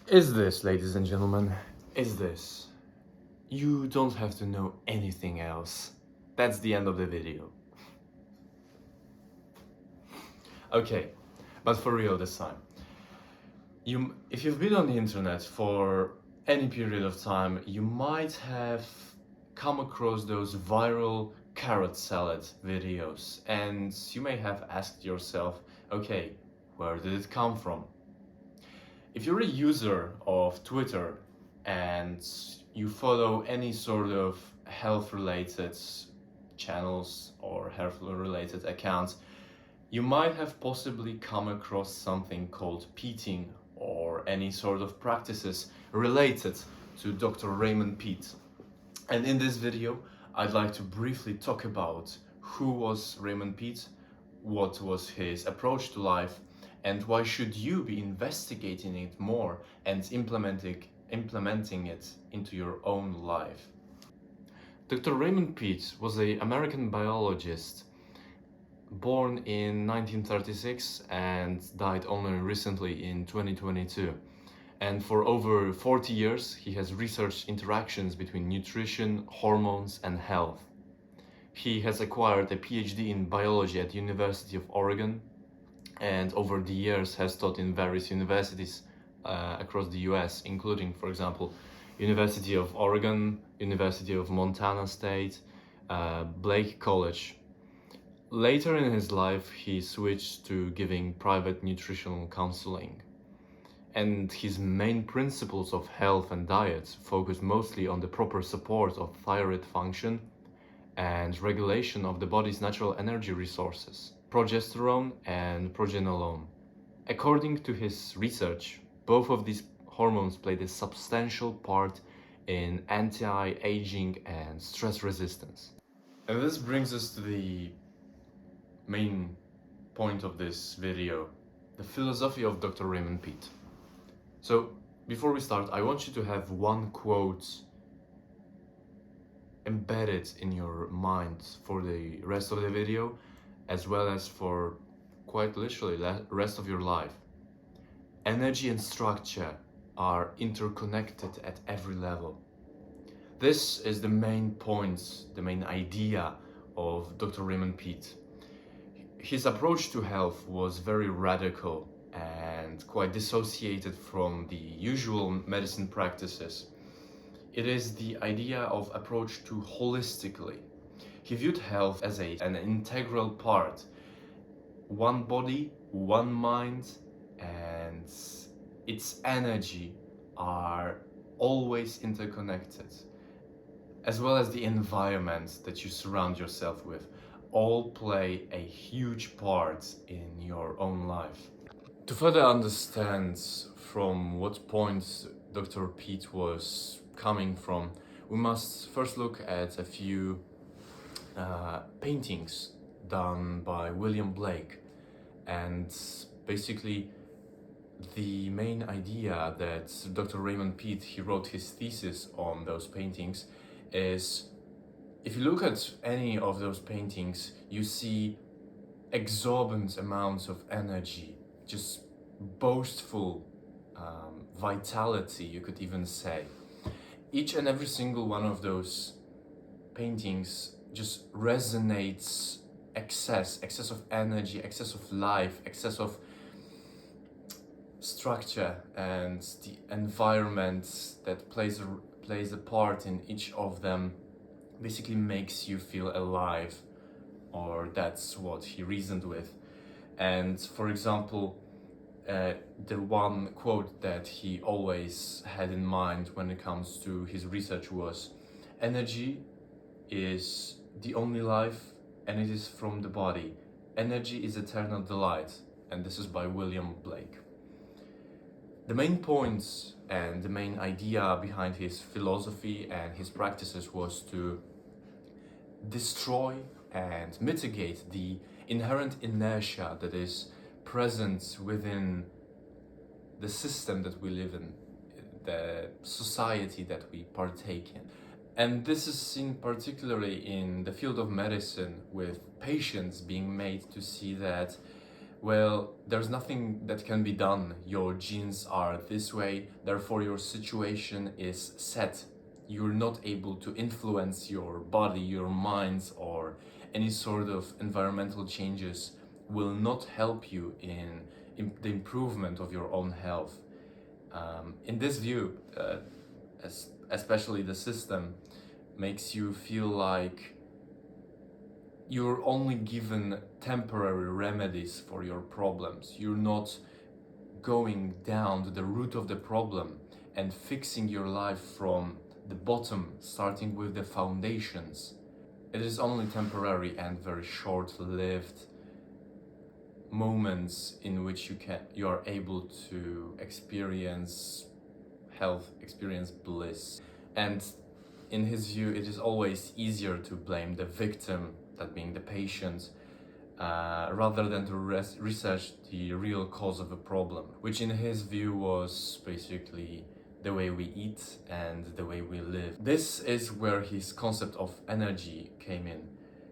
Is this, ladies and gentlemen, is this? You don't have to know anything else. That's the end of the video. Okay, but for real this time. If you've been on the internet for any period of time, you might have come across those viral carrot salad videos, and you may have asked yourself, okay, where did it come from? If you're a user of Twitter and you follow any sort of health related channels or health related accounts, you might have possibly come across something called Peating or any sort of practices related to Dr. Ray Peat. And in this video, I'd like to briefly talk about who was Ray Peat, what was his approach to life, and why should you be investigating it more and implementing it into your own life. Dr. Raymond Peat was an American biologist born in 1936 and died only recently in 2022. And for over 40 years, he has researched interactions between nutrition, hormones, and health. He has acquired a PhD in biology at the University of Oregon, and over the years has taught in various universities across the US, including, for example, University of Oregon, University of Montana State, Blake College. Later in his life, he switched to giving private nutritional counseling. And his main principles of health and diet focus mostly on the proper support of thyroid function and regulation of the body's natural energy resources, progesterone and progenolone. According to his research, both of these hormones played a substantial part in anti-aging and stress resistance. And this brings us to the main point of this video, the philosophy of Dr. Raymond Peat. So before we start, I want you to have one quote embedded in your mind for the rest of the video, as well as for quite literally the rest of your life. Energy and structure are interconnected at every level. This is the main point, the main idea of Dr. Raymond Peat. His approach to health was very radical and quite dissociated from the usual medicine practices. It is the idea of approach to holistically. He viewed health as an integral part. One body, one mind, and its energy are always interconnected, as well as the environment that you surround yourself with, all play a huge part in your own life. To further understand from what point Dr. Peat was coming from, we must first look at a few paintings done by William Blake. And basically the main idea that Dr. Raymond Peat, he wrote his thesis on those paintings, is if you look at any of those paintings, you see exorbitant amounts of energy, just boastful vitality, you could even say. Each and every single one of those paintings just resonates excess of energy, excess of life, excess of structure, and the environment that plays a part in each of them basically makes you feel alive, or that's what he reasoned with. And for example, the one quote that he always had in mind when it comes to his research was, "Energy is the only life, and it is from the body. Energy is eternal delight." And this is by William Blake. The main points and the main idea behind his philosophy and his practices was to destroy and mitigate the inherent inertia that is present within the system that we live in, the society that we partake in. And this is seen particularly in the field of medicine, with patients being made to see that well, there's nothing that can be done. Your genes are this way, therefore your situation is set. You're not able to influence your body, your minds, or any sort of environmental changes will not help you in the improvement of your own health. In this view, especially the system makes you feel like you're only given temporary remedies for your problems. You're not going down to the root of the problem and fixing your life from the bottom, starting with the foundations. It is only temporary and very short-lived moments in which you are able to experience health, experience bliss. And in his view, it is always easier to blame the victim, that being the patient, rather than to research the real cause of a problem, which in his view was basically the way we eat and the way we live. This is where his concept of energy came in.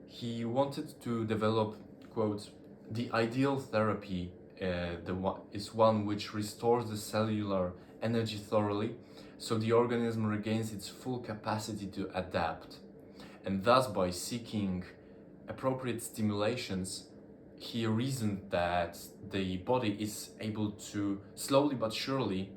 He wanted to develop, quote, the ideal therapy is one which restores the cellular energy thoroughly, so the organism regains its full capacity to adapt. And thus, by seeking appropriate stimulations, he reasoned that the body is able to slowly but surely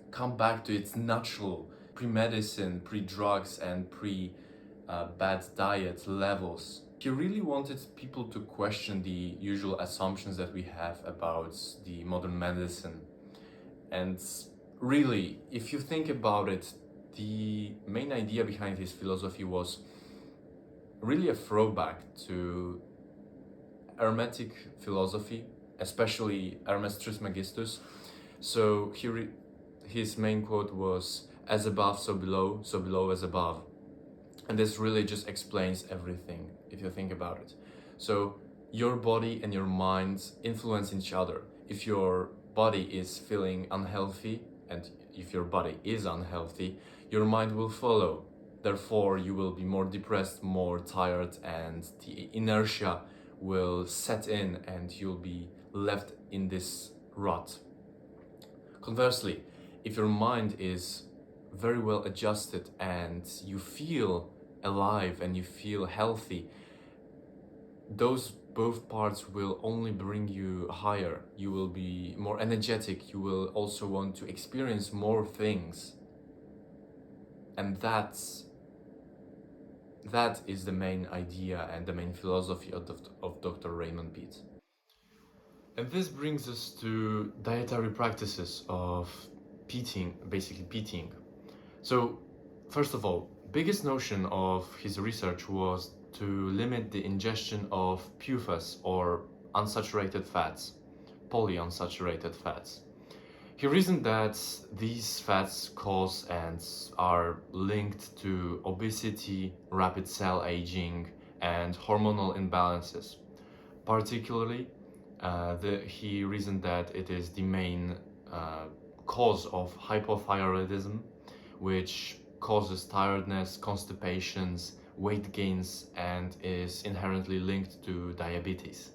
come back to its natural pre-medicine, pre-drugs, and pre-bad diet levels. He really wanted people to question the usual assumptions that we have about the modern medicine. And really, if you think about it, the main idea behind his philosophy was really a throwback to Hermetic philosophy, especially Hermes Trismegistus. So his main quote was, "As above, so below as above." And this really just explains everything, if you think about it. So your body and your mind influence each other. If your body is feeling unhealthy, and if your body is unhealthy, your mind will follow. Therefore, you will be more depressed, more tired, and the inertia will set in and you'll be left in this rut. Conversely, if your mind is very well adjusted and you feel alive and you feel healthy, those both parts will only bring you higher. You will be more energetic. You will also want to experience more things. And that is the main idea and the main philosophy of Dr. Raymond Peat. And this brings us to dietary practices of basically Peating. So, first of all, biggest notion of his research was to limit the ingestion of PUFAs, or unsaturated fats, polyunsaturated fats. He reasoned that these fats cause and are linked to obesity, rapid cell aging, and hormonal imbalances. Particularly, he reasoned that it is the main cause of hypothyroidism, which causes tiredness, constipations, weight gains, and is inherently linked to diabetes.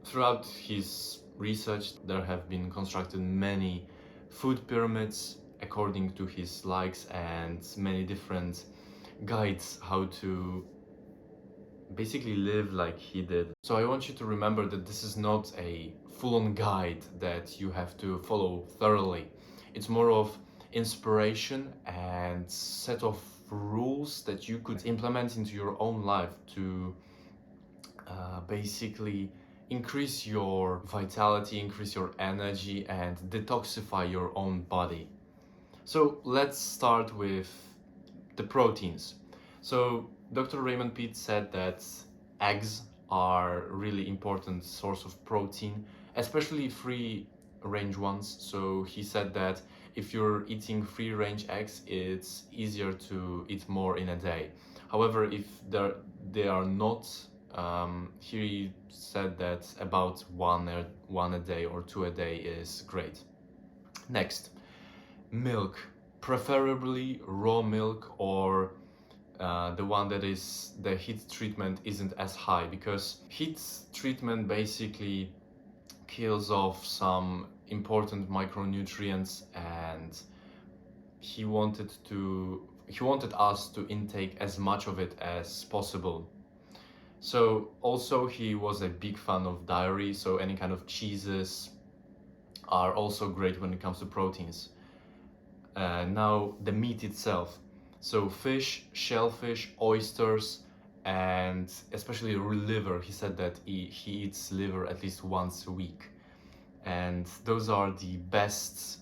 Throughout his research, there have been constructed many food pyramids according to his likes and many different guides how to basically live like he did. So I want you to remember that this is not a full-on guide that you have to follow thoroughly. It's more of inspiration and set of rules that you could implement into your own life to basically increase your vitality, increase your energy, and detoxify your own body. So let's start with the proteins. So Dr. Raymond Peat said that eggs are really important source of protein, especially free-range ones. So he said that if you're eating free-range eggs, it's easier to eat more in a day. However, if they are not, he said that about one a day or two a day is great. Next, milk, preferably raw milk or the one that is the heat treatment isn't as high, because heat treatment basically kills off some important micronutrients, and he wanted us to intake as much of it as possible. So also he was a big fan of dairy, so any kind of cheeses are also great when it comes to proteins. Now the meat itself, so fish, shellfish, oysters, and especially liver. He said that he eats liver at least once a week, and those are the best,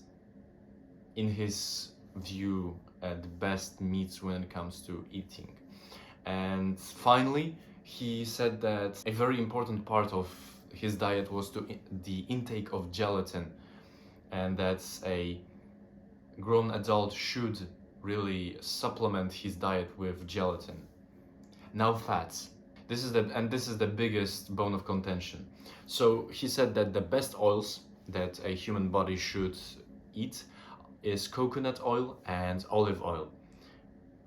in his view, the best meats when it comes to eating. And finally, he said that a very important part of his diet was the intake of gelatin, and that's a grown adult should really supplement his diet with gelatin. Now fats. This is the biggest bone of contention. So he said that the best oils that a human body should eat is coconut oil and olive oil.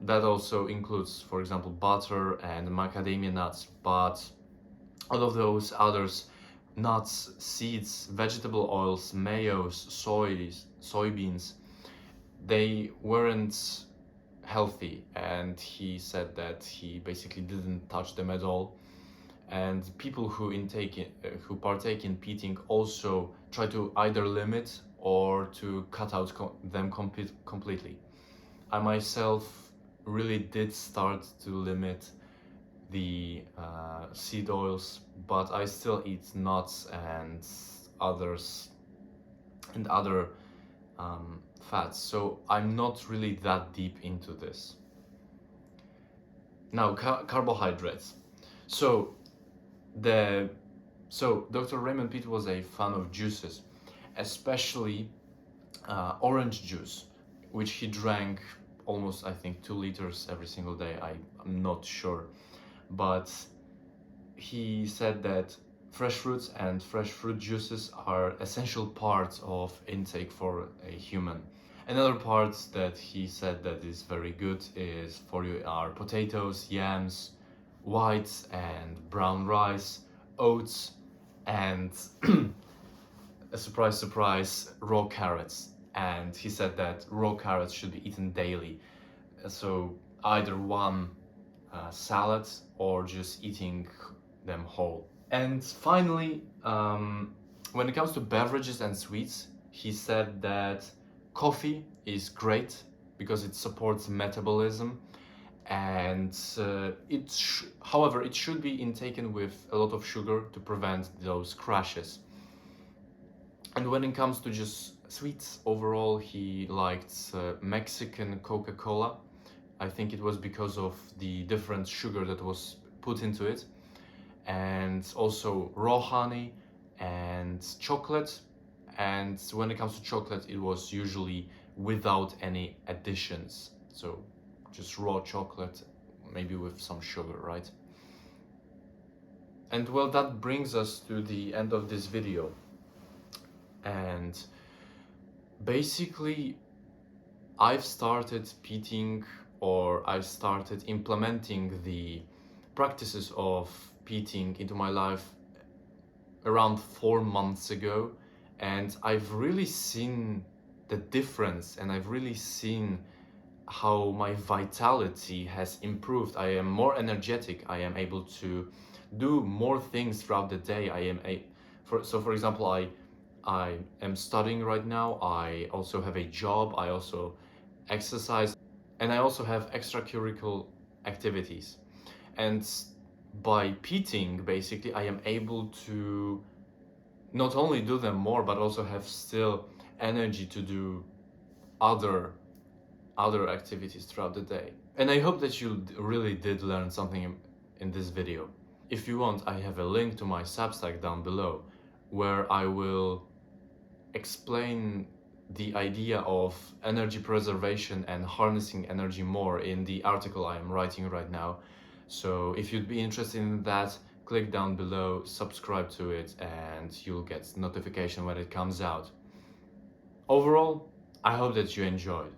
That also includes, for example, butter and macadamia nuts, but all of those others, nuts, seeds, vegetable oils, mayos, soybeans, they weren't healthy, and he said that he basically didn't touch them at all. And people who partake in peating also try to either limit or to cut out them completely. I myself really did start to limit the seed oils, but I still eat nuts and other fats, so I'm not really that deep into this. Now carbohydrates. So Dr. Ray Peat was a fan of juices, especially orange juice, which he drank almost, I think, 2 liters every single day. I'm not sure, but he said that fresh fruits and fresh fruit juices are essential parts of intake for a human. Another part that he said that is very good is for you are potatoes, yams, white and brown rice, oats, and a surprise, raw carrots. And he said that raw carrots should be eaten daily. So either one salad or just eating them whole. And finally, when it comes to beverages and sweets, he said that coffee is great because it supports metabolism, and however, it should be intaken with a lot of sugar to prevent those crashes. And when it comes to just sweets overall, he liked Mexican Coca-Cola. I think it was because of the different sugar that was put into it, and also raw honey and chocolate. And when it comes to chocolate, it was usually without any additions, so just raw chocolate, maybe with some sugar, right? And well, that brings us to the end of this video. And basically, I've started peating, or I've started implementing the practices of peating into my life around 4 months ago, and I've really seen the difference, and I've really seen how my vitality has improved. I am more energetic. I am able to do more things throughout the day. For example, I am studying right now. I also have a job. I also exercise, and I also have extracurricular activities. And by peating, basically, I am able to not only do them more, but also have still energy to do other activities throughout the day. And I hope that you really did learn something in this video. If you want, I have a link to my Substack down below, where I will explain the idea of energy preservation and harnessing energy more in the article I am writing right now. So if you'd be interested in that, click down below, subscribe to it, and you'll get notification when it comes out. Overall, I hope that you enjoyed.